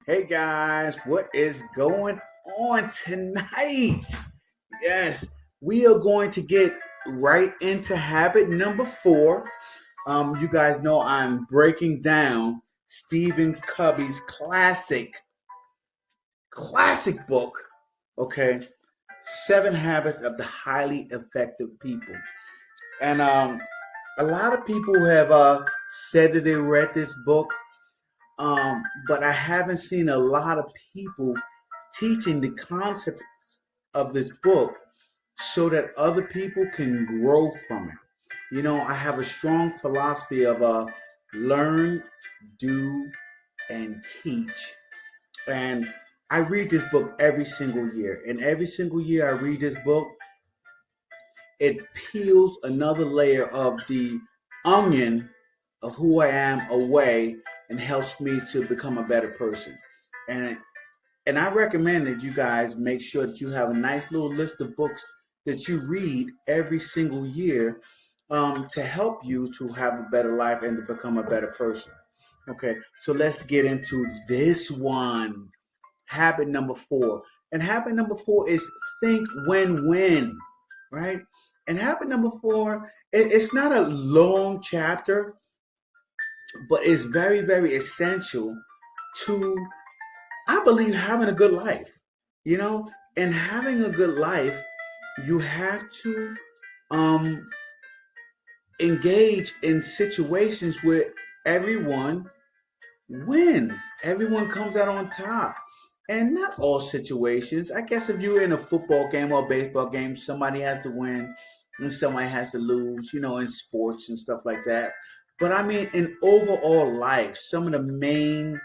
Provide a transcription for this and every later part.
Hey guys, what is going on tonight? Yes, we are going to get right into habit number four. You guys know I'm breaking down Stephen Covey's classic book. Okay, Seven Habits of the Highly Effective People. And a lot of people have said that they read this book, but I haven't seen a lot of people teaching the concepts of this book so that other people can grow from it. I have a strong philosophy of learn, do, and teach. And I read this book every single year. And every single year I read this book, it peels another layer of the onion of who I am away and helps me to become a better person. And and I recommend that you guys make sure that you have a nice little list of books that you read every single year to help you to have a better life and to become a better person. Okay, so let's get into this one. Habit number four. And habit number four is think win-win, right? And habit number four, it's not a long chapter, but it's very, very essential to, I believe, having a good life. You know, and having a good life, you have to um, engage in situations where everyone wins. Everyone comes out on top. And not all situations. I guess if you're in a football game or a baseball game, somebody has to win and somebody has to lose, in sports and stuff like that. But I mean, in overall life, some of the main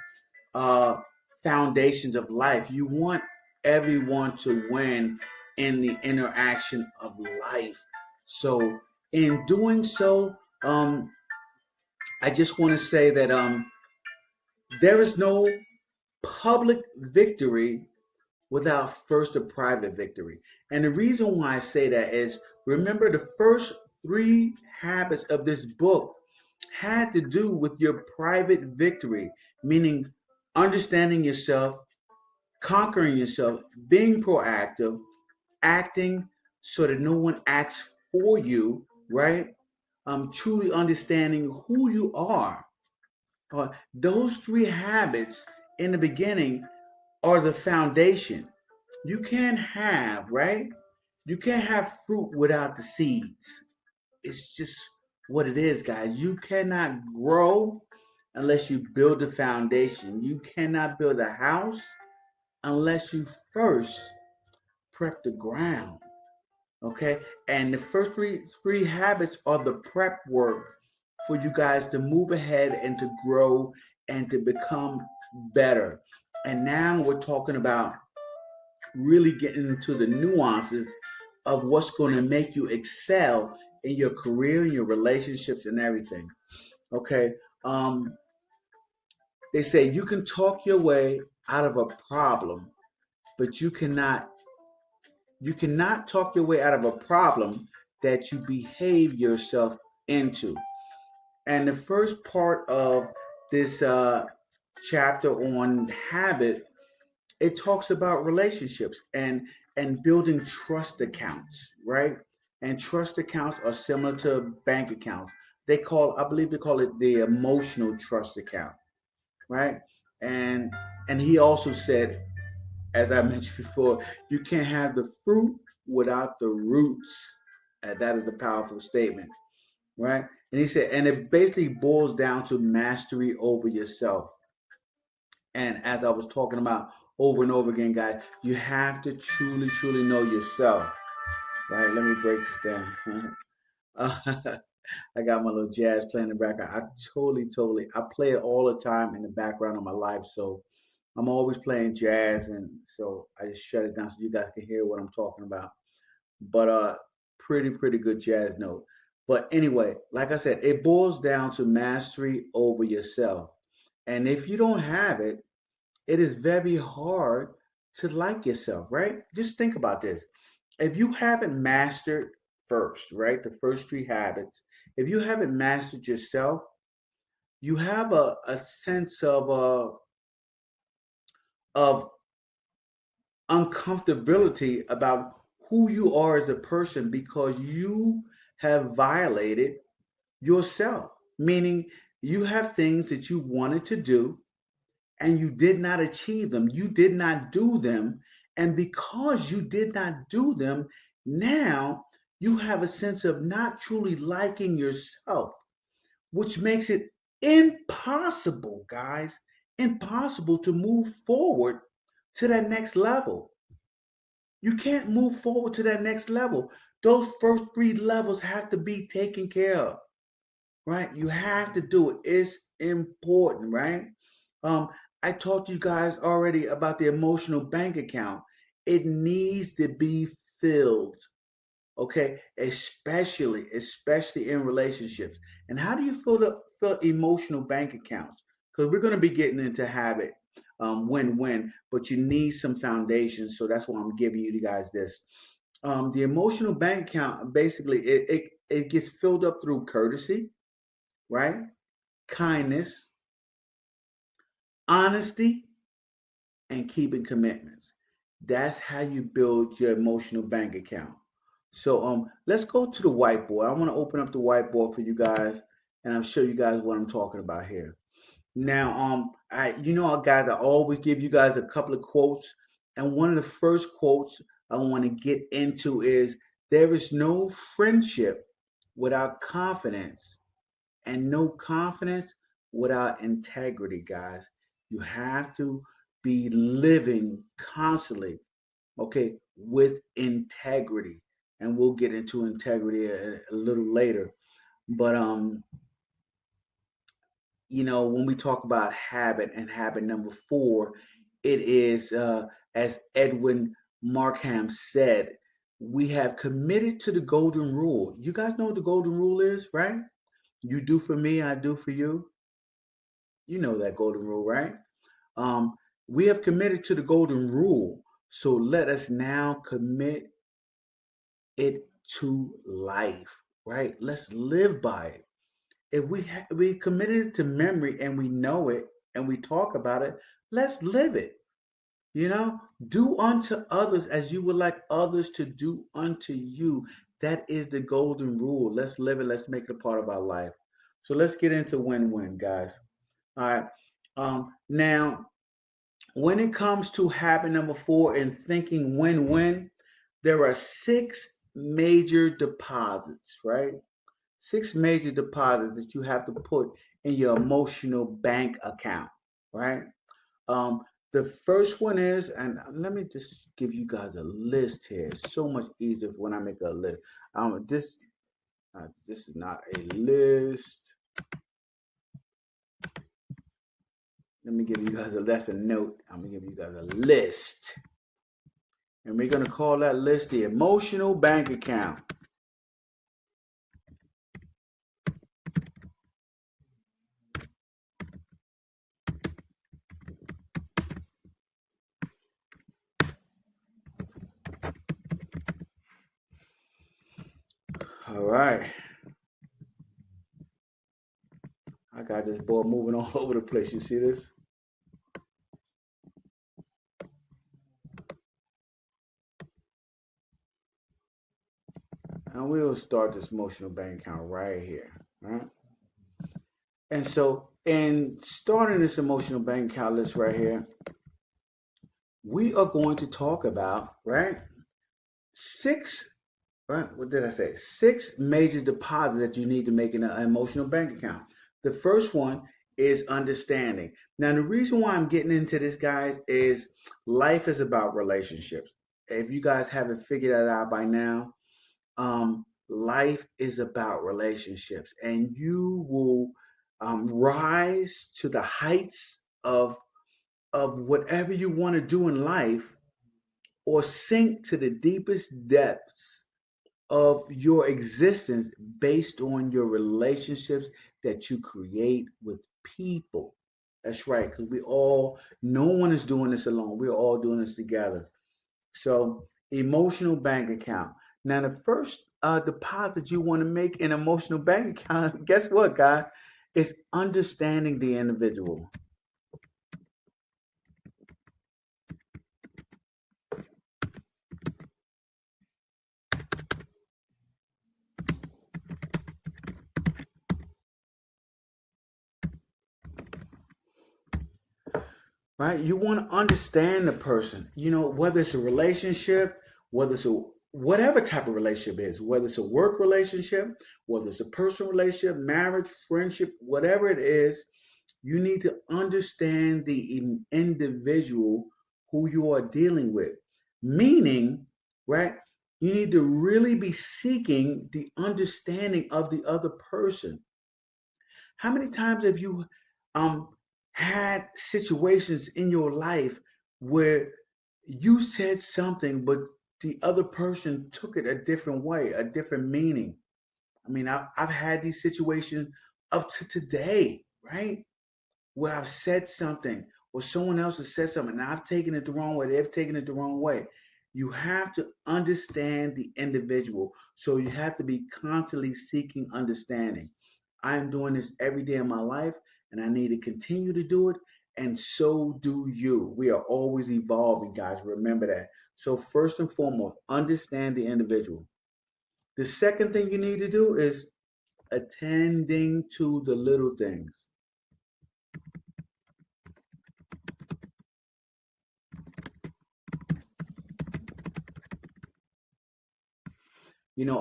uh, foundations of life, you want everyone to win in the interaction of life. So, in doing so, I just want to say that there is no public victory without first a private victory. And the reason why I say that is remember the first three habits of this book had to do with your private victory, meaning understanding yourself, conquering yourself, being proactive, acting so that no one acts for you, right? Truly understanding who you are. Those three habits in the beginning are the foundation. You can't have, right? You can't have fruit without the seeds. It's just what it is, guys. You cannot grow unless you build the foundation. You cannot build a house unless you first prep the ground. Okay? And the first three habits are the prep work for you guys to move ahead and to grow and to become better. And now we're talking about really getting into the nuances of what's going to make you excel in your career, in your relationships, and everything. Okay. Um, they say you can talk your way out of a problem, but you cannot talk your way out of a problem that you behave yourself into. And the first part of this chapter on habit, it talks about relationships and building trust accounts, right? And trust accounts are similar to bank accounts. I believe they call it the emotional trust account, right? And and he also said, as I mentioned before, you can't have the fruit without the roots. And that is the powerful statement, right? And he said, and it basically boils down to mastery over yourself. And as I was talking about over and over again, guys, you have to truly, truly know yourself, right? Let me break this down. I got my little jazz playing in the background. I play it all the time in the background of my life. So I'm always playing jazz. And so I just shut it down so you guys can hear what I'm talking about. But pretty good jazz note. But anyway, like I said, it boils down to mastery over yourself. And if you don't have it, it is very hard to like yourself, right? Just think about this. If you haven't mastered first, right, the first three habits, if you haven't mastered yourself, you have a sense of of uncomfortability about who you are as a person because you have violated yourself, meaning you have things that you wanted to do and you did not achieve them. You did not do them. And because you did not do them, now you have a sense of not truly liking yourself, which makes it impossible, guys, impossible to move forward to that next level. You can't move forward to that next level. Those first three levels have to be taken care of, right? You have to do it. It's important, right? Um, I talked to you guys already about the emotional bank account. It needs to be filled, okay? Especially in relationships. And how do you fill emotional bank accounts? Because we're going to be getting into habit, win-win, but you need some foundation. So that's why I'm giving you guys this. The emotional bank account basically it gets filled up through courtesy, right? Kindness, honesty, and keeping commitments. That's how you build your emotional bank account. So let's go to the whiteboard. I want to open up the whiteboard for you guys and I'll show you guys what I'm talking about here. Now guys, I always give you guys a couple of quotes, and one of the first quotes I want to get into is there is no friendship without confidence and no confidence without integrity, guys. You have to be living constantly, okay, with integrity. And we'll get into integrity a little later. But when we talk about habit and habit number four, it is as Edwin Markham said, we have committed to the golden rule. You guys know what the golden rule is, right? You do for me, I do for you. You know that golden rule, right? Um, we have committed to the golden rule, so let us now commit it to life, right? Let's live by it. If we committed it to memory and we know it and we talk about it, let's live it. Do unto others as you would like others to do unto you. That is the golden rule. Let's live it. Let's make it a part of our life. So let's get into win-win, guys. All right. Now, when it comes to habit number four and thinking win-win, there are six major deposits, right? Six major deposits that you have to put in your emotional bank account, right? Um, the first one is, and let me just give you guys a list here. It's so much easier when I make a list. This is not a list. Let me give you guys that's a note. I'm gonna give you guys a list. And we're gonna call that list the emotional bank account. All right. I got this board moving all over the place. You see this? And we'll start this emotional bank account right here. Right? And so, in starting this emotional bank account list right here, we are going to talk about, right? Six, right? What did I say? Six major deposits that you need to make in an emotional bank account. The first one is understanding. Now, the reason why I'm getting into this, guys, is life is about relationships. If you guys haven't figured that out by now, life is about relationships, and you will rise to the heights of whatever you want to do in life, or sink to the deepest depths of your existence based on your relationships that you create with people. That's right, because no one is doing this alone. We're all doing this together. So, emotional bank account. Now, the first deposit you want to make in emotional bank account, guess what, guys? Is understanding the individual. right? You want to understand the person, whether it's a relationship, whether it's a whatever type of relationship it is, whether it's a work relationship, whether it's a personal relationship, marriage, friendship, whatever it is, you need to understand the individual who you are dealing with. Meaning, right? You need to really be seeking the understanding of the other person. How many times have you um had situations in your life where you said something, but the other person took it a different way, a different meaning? I mean, I've had these situations up to today, right? Where I've said something or someone else has said something and I've taken it the wrong way, they've taken it the wrong way. You have to understand the individual. So you have to be constantly seeking understanding. I am doing this every day of my life and I need to continue to do it. And so do you. We are always evolving, guys. Remember that. So, first and foremost, understand the individual. The second thing you need to do is attending to the little things.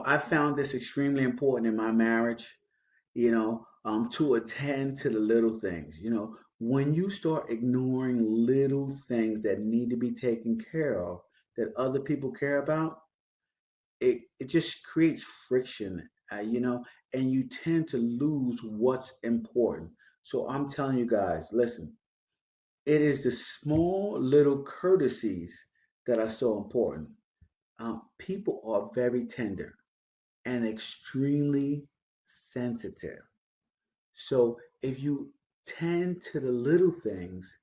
I found this extremely important in my marriage, to attend to the little things. When you start ignoring little things that need to be taken care of, that other people care about, it just creates friction, and you tend to lose what's important. So I'm telling you guys, listen, it is the small little courtesies that are so important. People are very tender and extremely sensitive. So if you tend to the little things,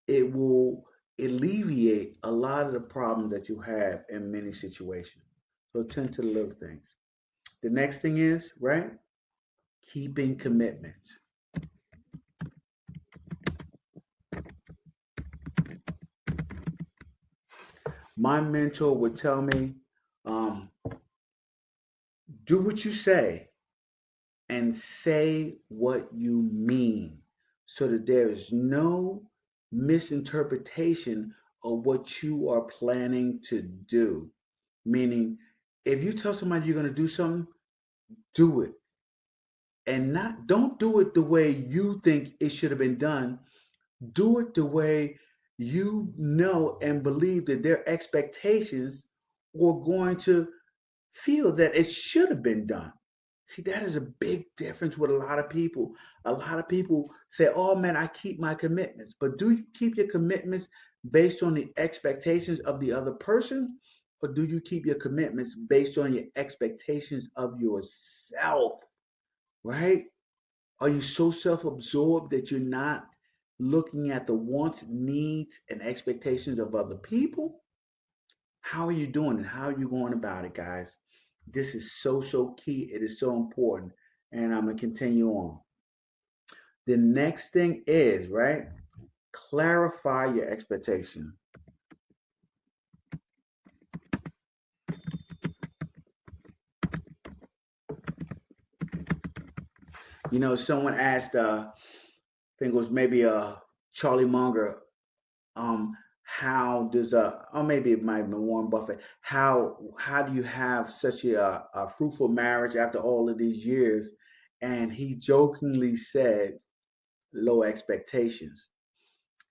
it will alleviate a lot of the problems that you have in many situations. So tend to the little things. The next thing is, right, keeping commitments. My mentor would tell me, um, do what you say and say what you mean so that there is no misinterpretation of what you are planning to do. Meaning, if you tell somebody you're going to do something, do it. And not don't do it the way you think it should have been done. Do it the way you know and believe that their expectations are going to feel that it should have been done. See, that is a big difference with a lot of people. A lot of people say, oh man, I keep my commitments. But do you keep your commitments based on the expectations of the other person? Or do you keep your commitments based on your expectations of yourself? Right? Are you so self absorbed that you're not looking at the wants, needs, and expectations of other people? How are you doing it? How are you going about it, guys? This is so, so key. It is so important. And I'm going to continue on. The next thing is, right, clarify your expectation. Someone asked, I think it was maybe Charlie Munger, how does or maybe it might have been Warren Buffett, how do you have such a fruitful marriage after all of these years? And he jokingly said, low expectations.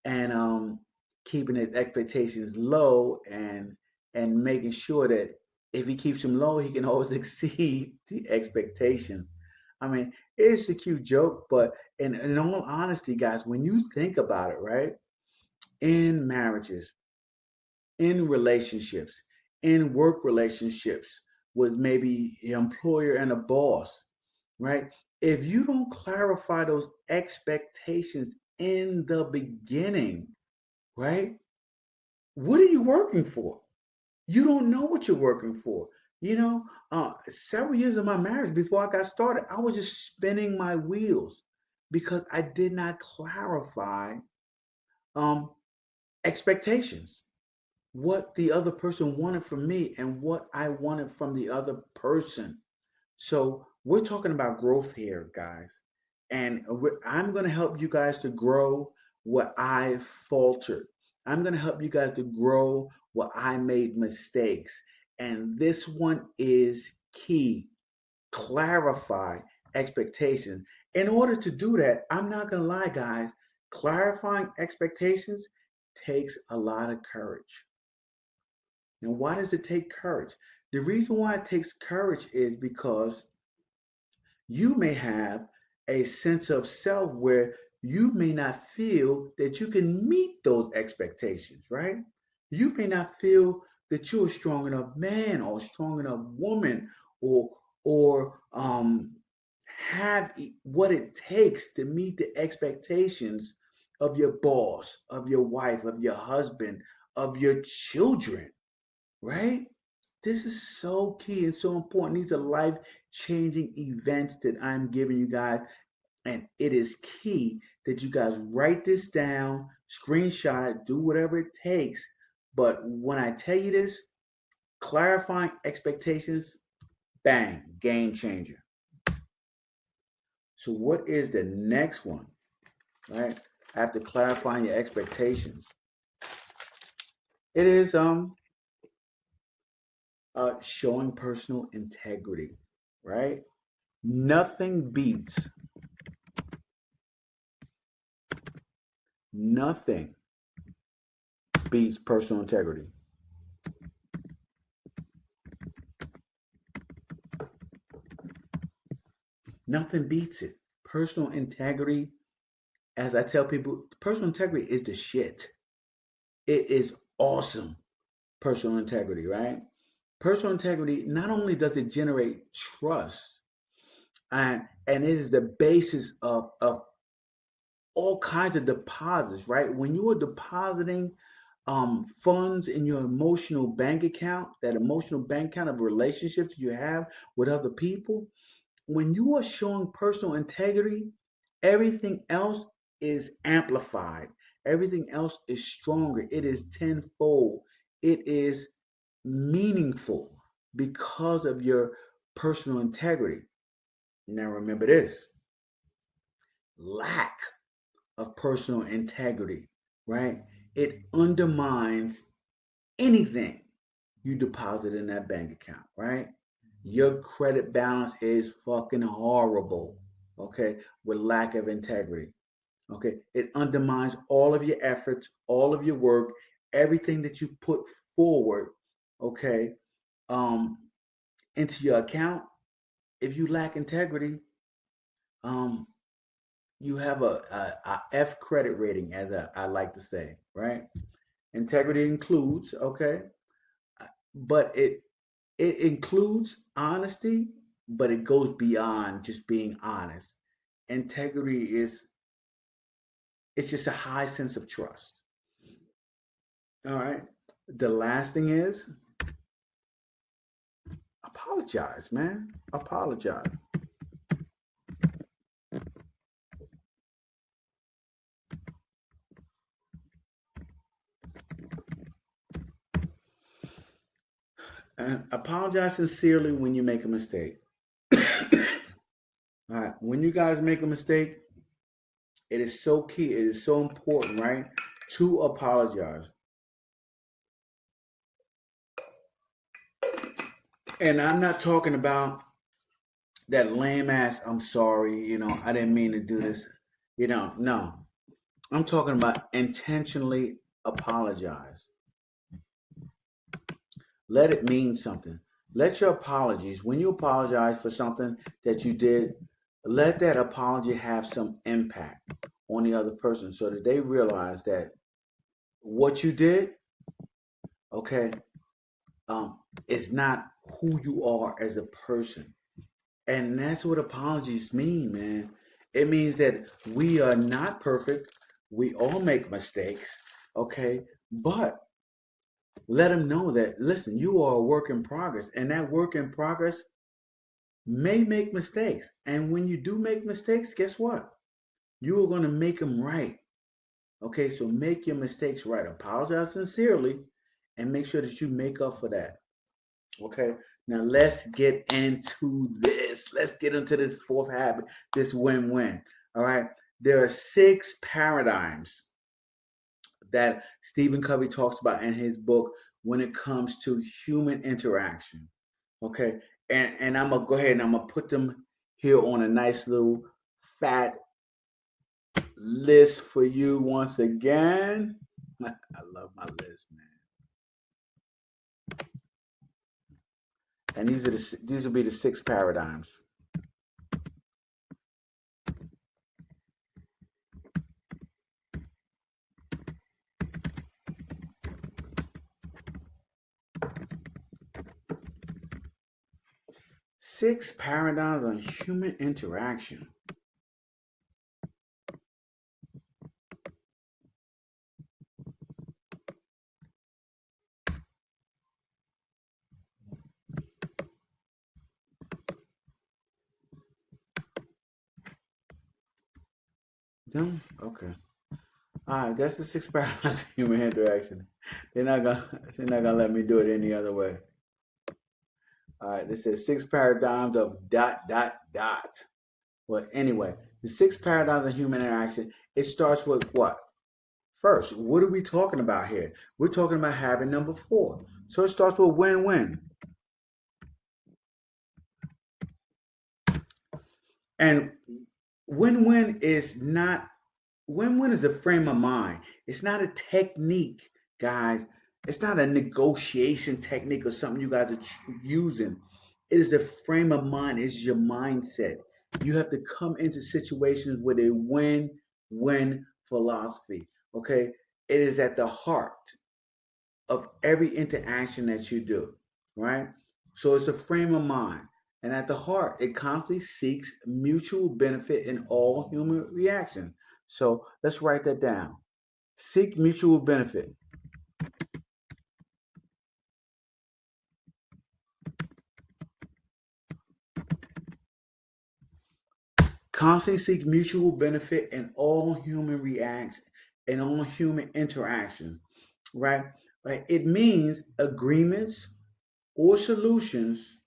And keeping his expectations low and making sure that if he keeps them low, he can always exceed the expectations. I mean, it's a cute joke, but in all honesty, guys, when you think about it, right, in marriages, in relationships, in work relationships with maybe an employer and a boss, right? If you don't clarify those expectations in the beginning, right? What are you working for? You don't know what you're working for. Several years of my marriage before I got started, I was just spinning my wheels because I did not clarify um, expectations, what the other person wanted from me and what I wanted from the other person. So we're talking about growth here, guys. And I'm going to help you guys to grow. where I faltered. I'm going to help you guys to grow where I made mistakes. And this one is key. Clarify expectations. In order to do that, I'm not going to lie, guys, clarifying expectations takes a lot of courage. Now, why does it take courage? The reason why it takes courage is because you may have a sense of self where you may not feel that you can meet those expectations, right? You may not feel that you're a strong enough man or strong enough woman or or have what it takes to meet the expectations of your boss, of your wife, of your husband, of your children, right? This is so key and so important. These are life changing events that I'm giving you guys. And it is key that you guys write this down, screenshot it, do whatever it takes. But when I tell you this, clarifying expectations, bang, game changer. So, what is the next one, right? After clarifying your expectations, it is showing personal integrity, right? Nothing beats Nothing beats personal integrity. Nothing beats it. Personal integrity, as I tell people, personal integrity is the shit. It is awesome. Personal integrity, right? Personal integrity, not only does it generate trust, and it is the basis of all kinds of deposits, right? When you are depositing funds in your emotional bank account, that emotional bank account of relationships you have with other people, when you are showing personal integrity, everything else is amplified. Everything else is stronger. It is tenfold. It is meaningful because of your personal integrity. Now, remember this: lack of personal integrity, right? It undermines anything you deposit in that bank account, right? Your credit balance is fucking horrible, okay, with lack of integrity, okay? It undermines all of your efforts, all of your work, everything that you put forward, okay, um, into your account. If you lack integrity, um, you have a F credit rating, as I like to say, right? Integrity includes, okay, but it includes honesty, but it goes beyond just being honest. Integrity is it's just a high sense of trust. All right. The last thing is apologize, man. Apologize. And apologize sincerely when you make a mistake. All right. When you guys make a mistake, it is so key. It is so important, right? To apologize. And I'm not talking about that lame ass, I'm sorry, I didn't mean to do this. No. I'm talking about intentionally apologize. Let it mean something. Let your apologies, when you apologize for something that you did, let that apology have some impact on the other person so that they realize that what you did, okay, is not who you are as a person. And that's what apologies mean, man. It means that we are not perfect. We all make mistakes, okay? But let them know that, listen, you are a work in progress, and that work in progress may make mistakes. And when you do make mistakes, guess what? You are going to make them right. Okay, so make your mistakes right. Apologize sincerely and make sure that you make up for that. Okay, now let's get into this. Let's get into this fourth habit, this win win. All right, there are 6 paradigms. that Stephen Covey talks about in his book when it comes to human interaction. Okay, and I'm gonna go ahead and I'm gonna put them here on a nice little fat list for you once again. I love my list, man. And these will be the six paradigms. Six paradigms on human interaction. Them? Okay. All right, that's the six paradigms of human interaction. They're not gonna let me do it any other way. All right, this is six paradigms of dot dot dot. Well, anyway, the six paradigms of human interaction. It starts with what? First, what are we talking about here? We're talking about habit number four. So it starts with win-win. And win-win is not win-win is a frame of mind. It's not a technique, guys. It's not a negotiation technique or something you guys are using. It is a frame of mind. It's your mindset. You have to come into situations with a win-win philosophy. Okay, it is at the heart of every interaction that you do, right? So it's a frame of mind. And at the heart, it constantly seeks mutual benefit in all human reactions. So let's write that down. Seek mutual benefit. Constantly seek mutual benefit in all human reactions and all human interactions, right? Like it means agreements or solutions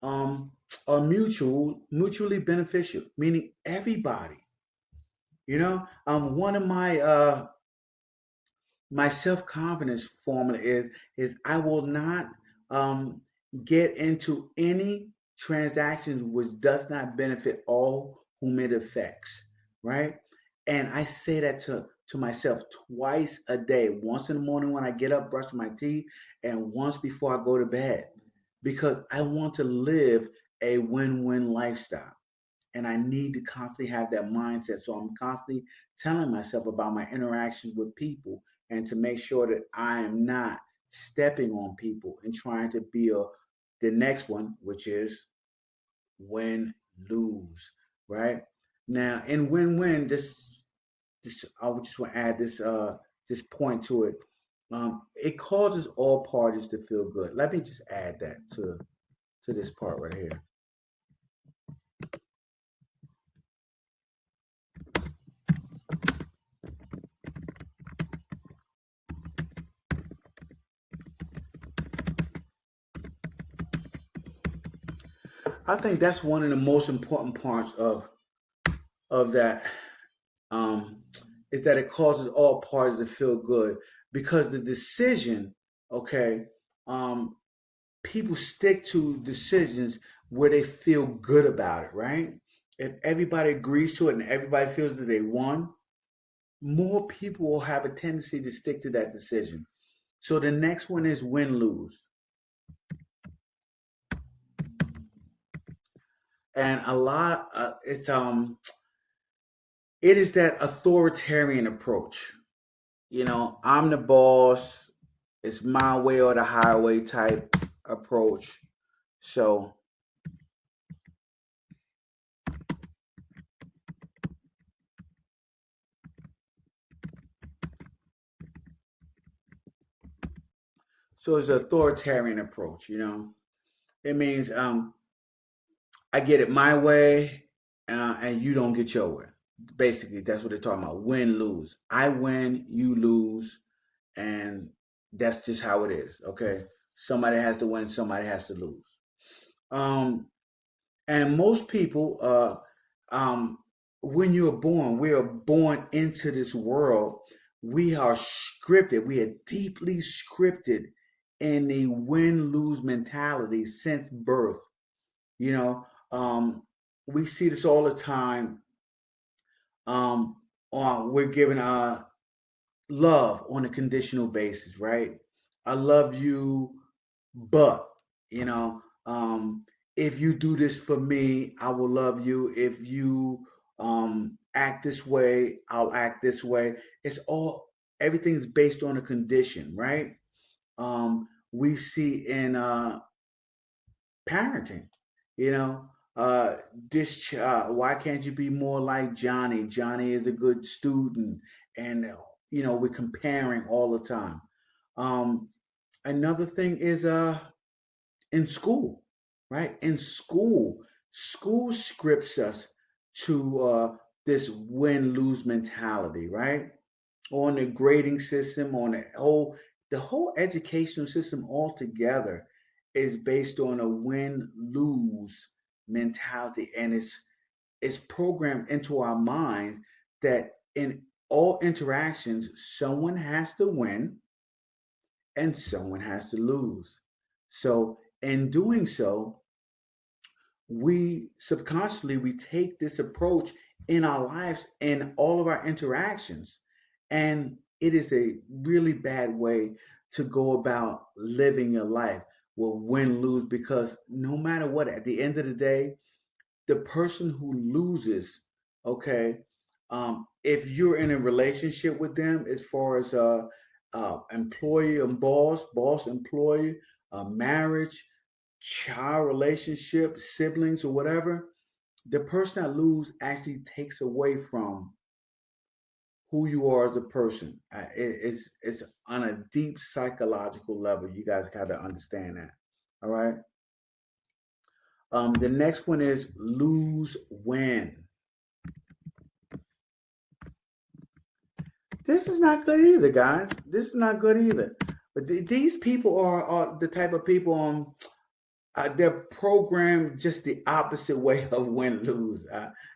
um, are mutually beneficial, meaning everybody. One of my self confidence formula is I will not um, get into any transactions which does not benefit all whom it affects, right? And I say that to myself twice a day, once in the morning when I get up, brush my teeth, and once before I go to bed, because I want to live a win-win lifestyle and I need to constantly have that mindset. So I'm constantly telling myself about my interactions with people and to make sure that I am not stepping on people and trying to build the next one, which is win lose, right? Now in win-win, this I would just want to add this point to it. It causes all parties to feel good. Let me just add that to this part right here. I think that's one of the most important parts of that um, is that it causes all parties to feel good because the decision, okay, um, people stick to decisions where they feel good about it, right? If everybody agrees to it and everybody feels that they won, more people will have a tendency to stick to that decision. So the next one is win lose. And a lot it is that authoritarian approach. I'm the boss. It's my way or the highway type approach. So, so it's an authoritarian approach. It means I get it my way, and you don't get your way. Basically, that's what they're talking about. Win lose. I win, you lose, and that's just how it is. Okay, somebody has to win, somebody has to lose. Um, And most people, when you're born, we are born into this world we are scripted. We are deeply scripted in the win-lose mentality since birth. You know, we see this all the time. Um, we're given love on a conditional basis, right? I love you, but you know, if you do this for me, I will love you. If you act this way, I'll act this way. It's all everything's based on a condition, right? We see in parenting, you know, uh, this child, why can't you be more like Johnny? Johnny is a good student, and we're comparing all the time. Um, Another thing is in school, right? In school, school scripts us to this win-lose mentality, right? On the grading system, on the whole educational system altogether is based on a win-lose mentality, and it's programmed into our minds that in all interactions, someone has to win and someone has to lose. So in doing so, we subconsciously we take this approach in our lives and all of our interactions, and it is a really bad way to go about living your life with win lose, because no matter what, at the end of the day, the person who loses, okay, if you're in a relationship with them, as far as employee and boss employee, marriage, child relationship, siblings, or whatever, the person that lose actually takes away from who you are as a person. It's on a deep psychological level. You guys got to understand that. All right. The next one is lose win. This is not good either, guys. This is not good either. But these people are the type of people they're programmed just the opposite way of win lose.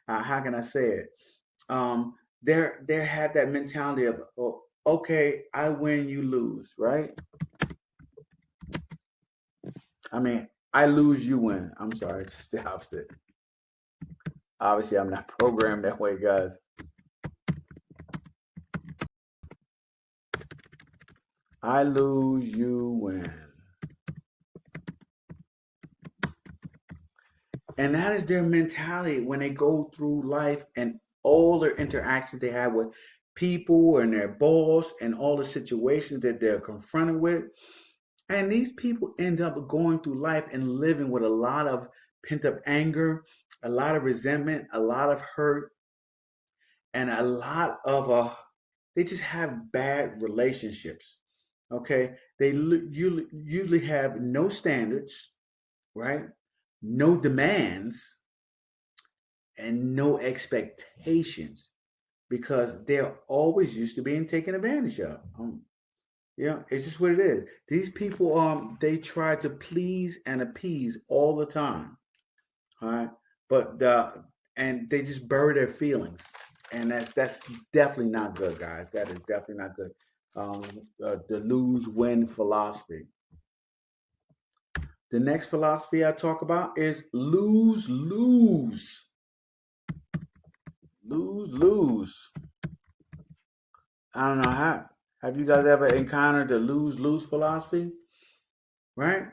How can I say it? They have that mentality of, oh, okay, I win, you lose, right? I mean, I lose, you win. I'm sorry, it's just the opposite. Obviously, I'm not programmed that way, guys. I lose, you win. And that is their mentality when they go through life, and all their interactions they have with people and their boss and all the situations that they're confronted with. And these people end up going through life and living with a lot of pent up anger, a lot of resentment, a lot of hurt, and a lot of they just have bad relationships. Okay, they usually have no standards, right? No demands and no expectations, because they're always used to being taken advantage of. Yeah, it's just what it is. These people, they try to please and appease all the time, all right? But and they just bury their feelings, and that's definitely not good, guys. That is definitely not good. Um, the lose-win philosophy. The next philosophy I talk about is lose-lose. Lose-lose. I don't know how. Have you guys ever encountered the lose-lose philosophy? Right?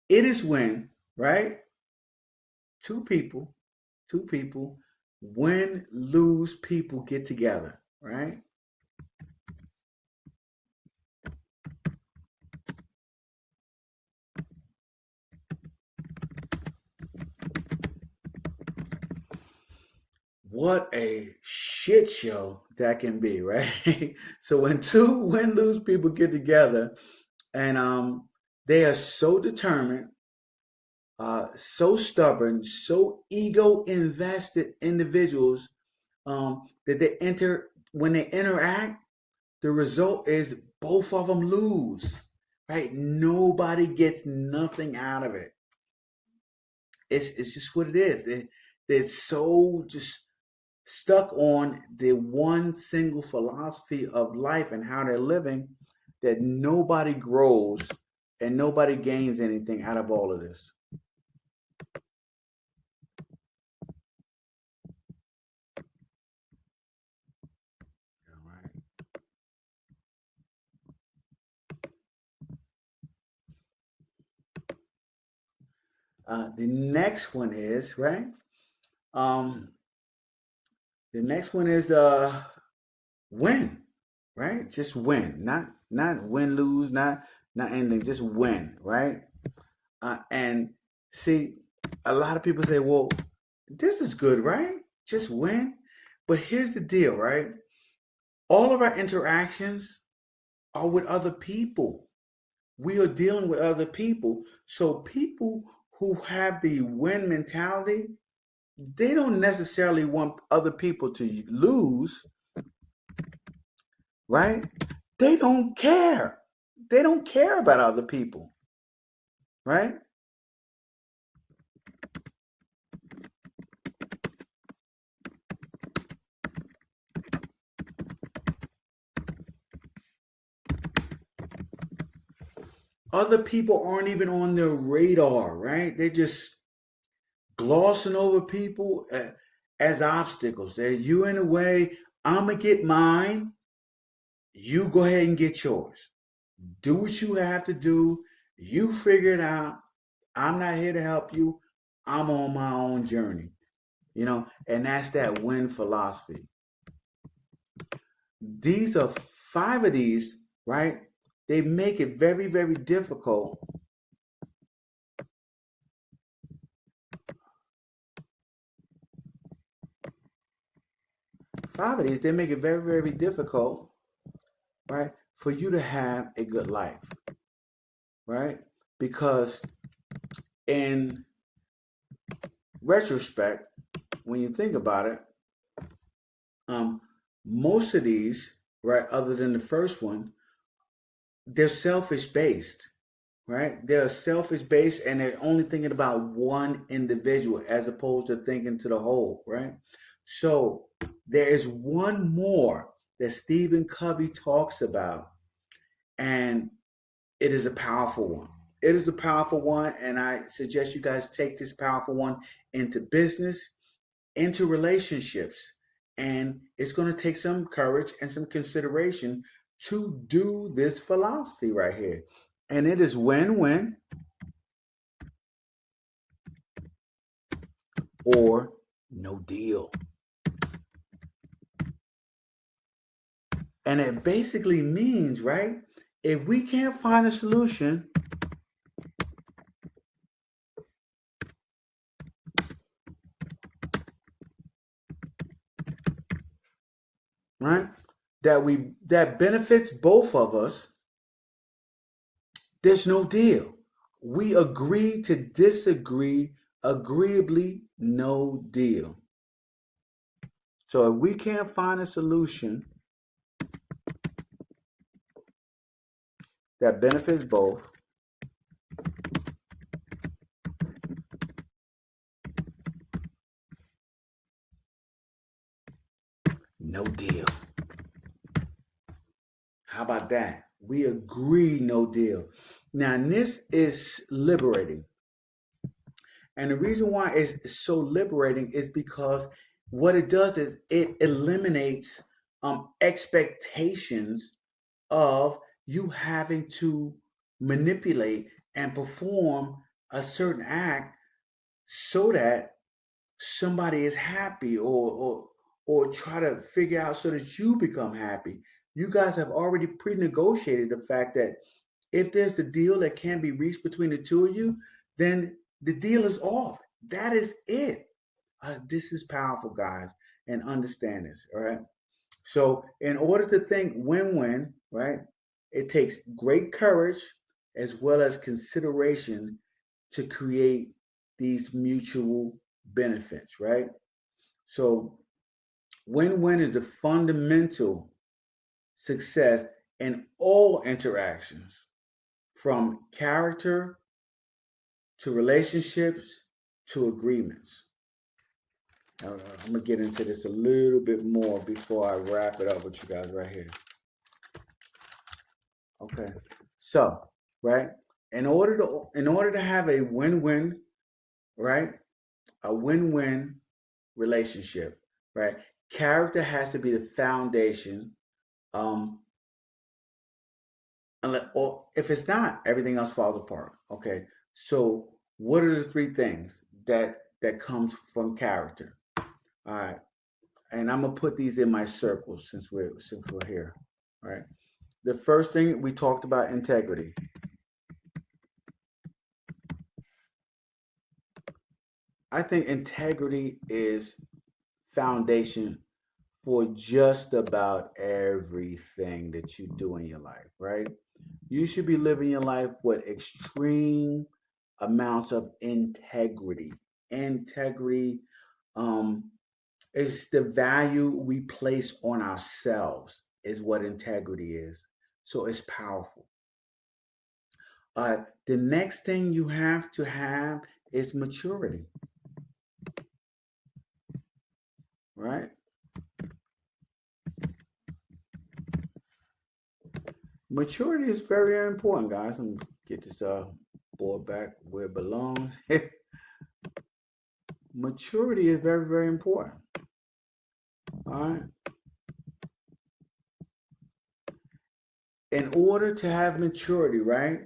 It is when, right? Two people, two people, win, lose people get together, right? What a shit show that can be, right? So when two win, lose people get together, and they are so determined, so stubborn, so ego invested individuals, that they enter when they interact, the result is both of them lose, right? Nobody gets nothing out of it. It's just what it is. They're so just. stuck on the one single philosophy of life and how they're living, that nobody grows and nobody gains anything out of all of this. All right. The next one is right. Um, the next one is win, right? Just win, not win lose, not anything, just win, right? And see, a lot of people say, well, this is good, right? Just win. But here's the deal, right? All of our interactions are with other people. We are dealing with other people. So people who have the win mentality, they don't necessarily want other people to lose, right? They don't care. They don't care about other people, right? Other people aren't even on their radar, right? They're just glossing over people as obstacles. They're you in a way. I'm gonna get mine. You go ahead and get yours. Do what you have to do. You figure it out. I'm not here to help you. I'm on my own journey. And that's that win philosophy. These are five of these, right? They make it very, very difficult. Five of these, they make it very, very difficult, right, for you to have a good life, right? Because in retrospect, when you think about it, um, most of these, right, other than the first one, they're selfish based, right? They're selfish based and they're only thinking about one individual as opposed to thinking to the whole, right? So there is one more that Stephen Covey talks about, and it is a powerful one. It is a powerful one, and I suggest you guys take this powerful one into business, into relationships. And it's going to take some courage and some consideration to do this philosophy right here. And it is win win or no deal. And it basically means, right? If we can't find a solution, right, that benefits both of us, there's no deal. We agree to disagree agreeably, no deal. So if we can't find a solution that benefits both, no deal. How about that? We agree, no deal. Now, this is liberating. And the reason why it's so liberating is because what it does is it eliminates expectations of you having to manipulate and perform a certain act so that somebody is happy, or try to figure out so that you become happy. You guys have already pre-negotiated the fact that if there's a deal that can be reached between the two of you, then the deal is off. That is it. This is powerful, guys, and understand this. All right. So, in order to think win-win, right, it takes great courage as well as consideration to create these mutual benefits, right? So, win-win is the fundamental success in all interactions, from character to relationships to agreements. I'm gonna get into this a little bit more before I wrap it up with you guys right here. Okay. So, right, in order to have a win-win, right, a win-win relationship, right, character has to be the foundation. Um, or if it's not, everything else falls apart. Okay. So, what are the three things that comes from character? All right. And I'm gonna put these in my circles since we're here. All right. The first thing we talked about integrity. I think integrity is foundation for just about everything that you do in your life, right? You should be living your life with extreme amounts of integrity. Integrity um, is the value we place on ourselves, is what integrity is. So it's powerful. The next thing you have to have is maturity, right? Maturity is very, very important, guys. Let me get this board back where it belongs. Maturity is very, very important. All right. In order to have maturity, right,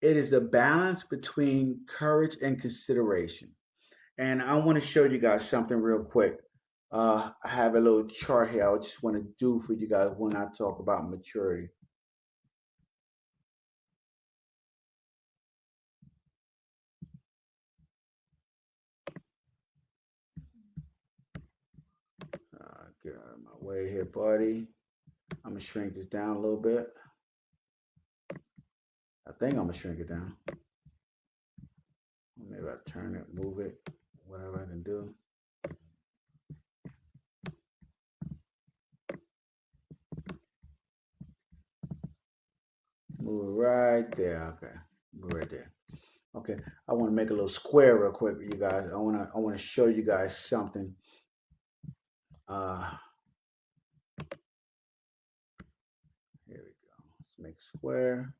it is a balance between courage and consideration. And I want to show you guys something real quick. I have a little chart here I just want to do for you guys when I talk about maturity. Get out of my way here, buddy. I'm going to shrink this down a little bit. I think I'm going to shrink it down. Maybe I turn it, move it, whatever I can do. Move it right there. Okay. Move it right there. Okay. I want to make a little square real quick for you guys. I want to show you guys something. Uh Here we go. Let's make square.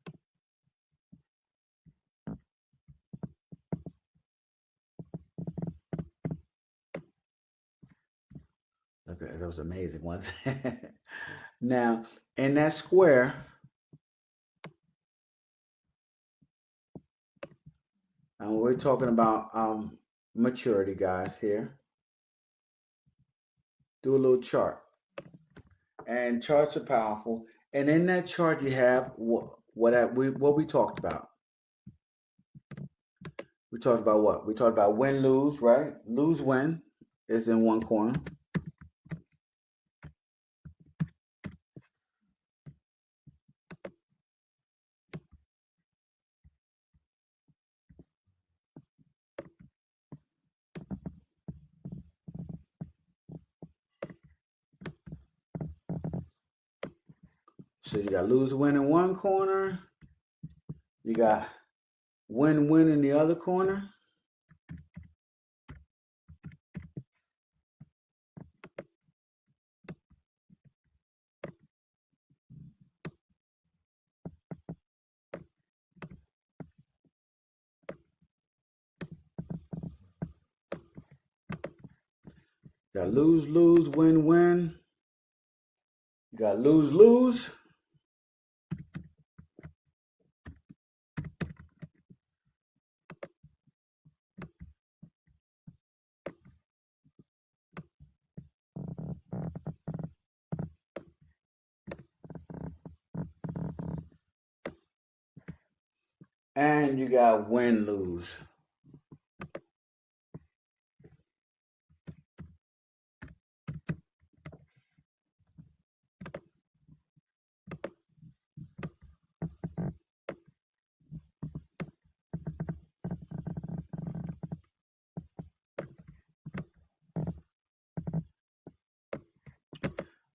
Okay, those amazing ones. Now, in that square, we're talking about maturity, guys. Here, do a little chart, and charts are powerful. And in that chart, you have what we talked about. We talked about what? We talked about win lose, right? Lose win is in one corner. So you got lose win in one corner. You got win win in the other corner. You got lose lose win win. You got lose lose. And you got win lose.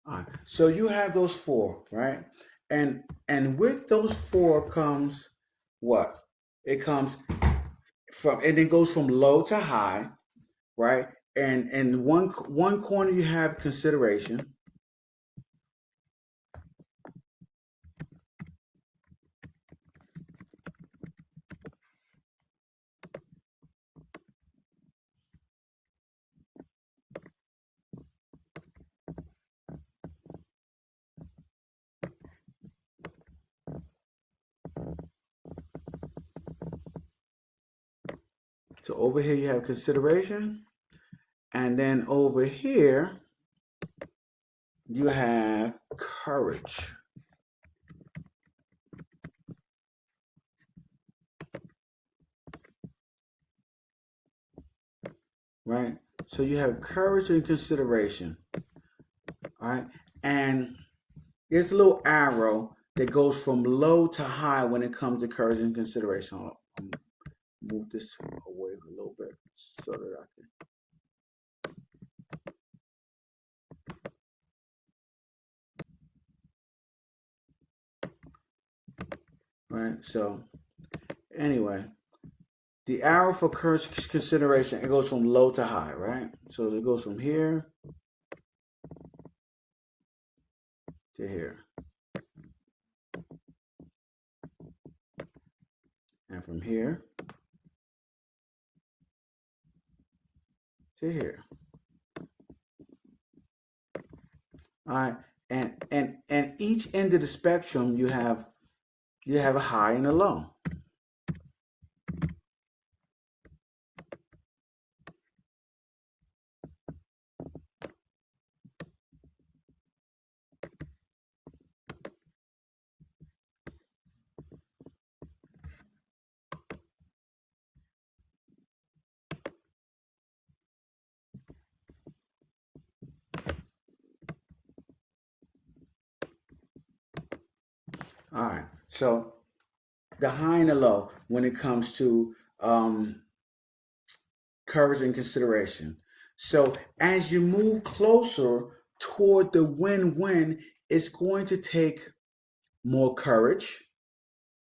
All right. So you have those four, right? And with those four comes what? It comes from and it goes from low to high, right? and one corner you have consideration. So over here you have consideration, and then over here you have courage, right? So you have courage and consideration, all right? And there's a little arrow that goes from low to high when it comes to courage and consideration. I'll move this away a little bit so that I can. Right. So anyway, the arrow for courage consideration, it goes from low to high, right? So it goes from here to here, and from here to here. All right. And each end of the spectrum you have a high and a low. All right. So the high and the low when it comes to courage and consideration. So as you move closer toward the win-win, it's going to take more courage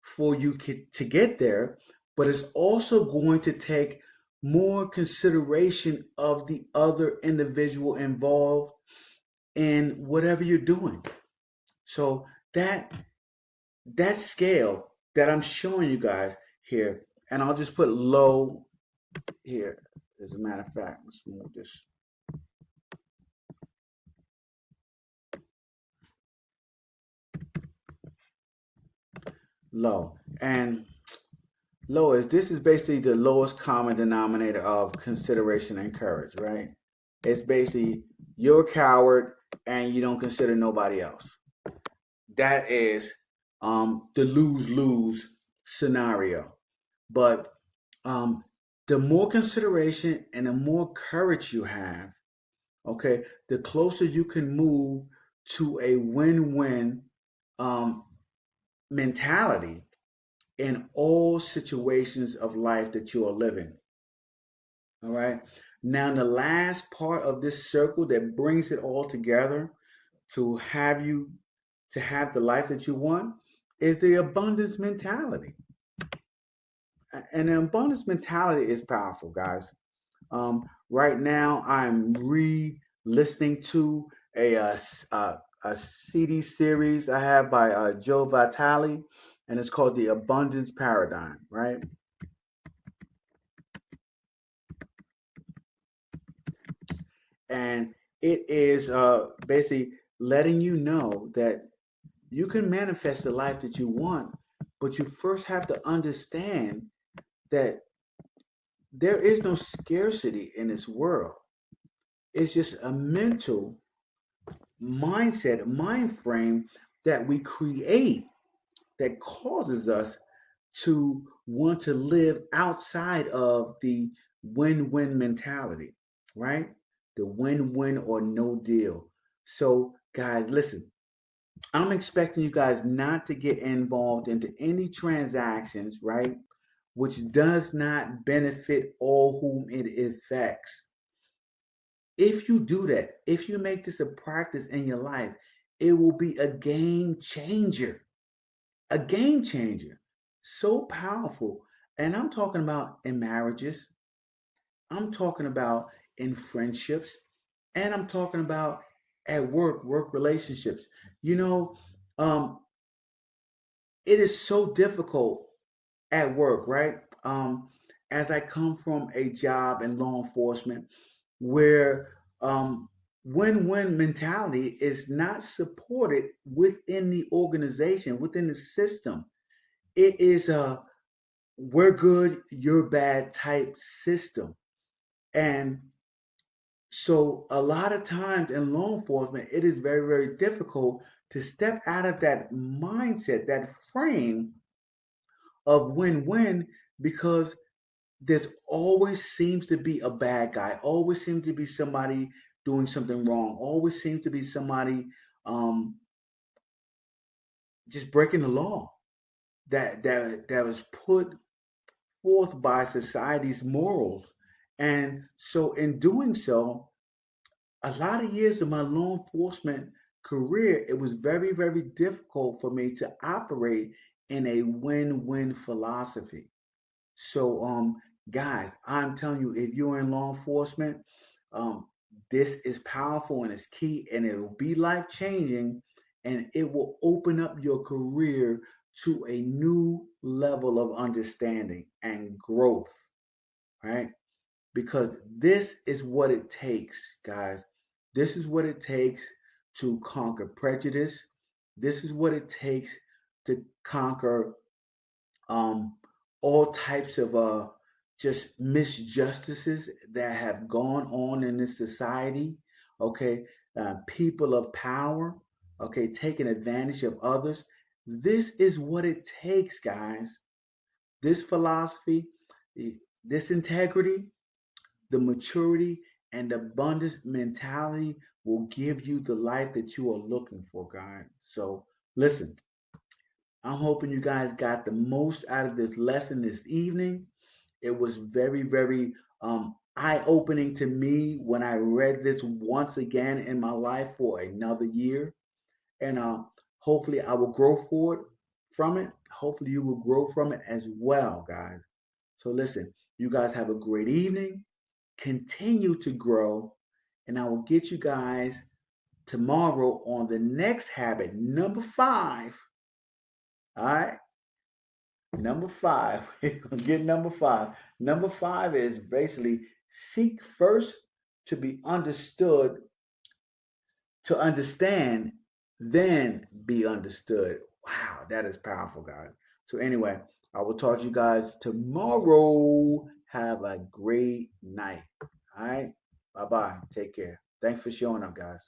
for you to get there, but it's also going to take more consideration of the other individual involved in whatever you're doing. So that scale that I'm showing you guys here, and I'll just put low here. As a matter of fact, let's move this low. And low is this is basically the lowest common denominator of consideration and courage, right? It's basically you're a coward and you don't consider nobody else. That is the lose-lose scenario. But um, the more consideration and the more courage you have, okay, the closer you can move to a win-win um, mentality in all situations of life that you are living. All right. Now, the last part of this circle that brings it all together to have you to have the life that you want is the abundance mentality. And the abundance mentality is powerful, guys. Right now, I'm re-listening to a CD series I have by Joe Vitale, and it's called The Abundance Paradigm, right? And it is basically letting you know that you can manifest the life that you want, but you first have to understand that there is no scarcity in this world. It's just a mental mindset, mind frame that we create that causes us to want to live outside of the win-win mentality, right? The win-win or no deal. So, guys, listen, I'm expecting you guys not to get involved into any transactions, right? Which does not benefit all whom it affects. If you do that, if you make this a practice in your life, it will be a game changer. A game changer. So powerful. And I'm talking about in marriages, I'm talking about in friendships, and I'm talking about at work, work relationships. You know, um, it is so difficult at work, right? As I come from a job in law enforcement where win-win mentality is not supported within the organization, within the system. It is a we're good, you're bad type system. And so a lot of times in law enforcement, it is very, very difficult to step out of that mindset, that frame of win-win, because there's always seems to be a bad guy, always seems to be somebody doing something wrong, always seems to be somebody um, just breaking the law that was put forth by society's morals. And so in doing so, a lot of years of my law enforcement career, it was very, very difficult for me to operate in a win-win philosophy. So, guys, I'm telling you, if you're in law enforcement, um, this is powerful and it's key, and it'll be life changing, and it will open up your career to a new level of understanding and growth, right? Because this is what it takes, guys. This is what it takes to conquer prejudice. This is what it takes to conquer um, all types of just misjustices that have gone on in this society. Okay, people of power. Okay, taking advantage of others. This is what it takes, guys. This philosophy, this integrity, the maturity, and abundance mentality will give you the life that you are looking for, guys. So listen, I'm hoping you guys got the most out of this lesson this evening. It was very, very eye-opening to me when I read this once again in my life for another year. And hopefully I will grow forward from it. Hopefully you will grow from it as well, guys. So listen, you guys have a great evening. Continue to grow. And I will get you guys tomorrow on the next habit, number 5. All right. Number 5, we're gonna get number 5. Number 5 is basically seek first to be understood, to understand, then be understood. Wow, that is powerful, guys. So anyway, I will talk to you guys tomorrow. Have a great night. All right. Bye bye. Take care. Thanks for showing up, guys.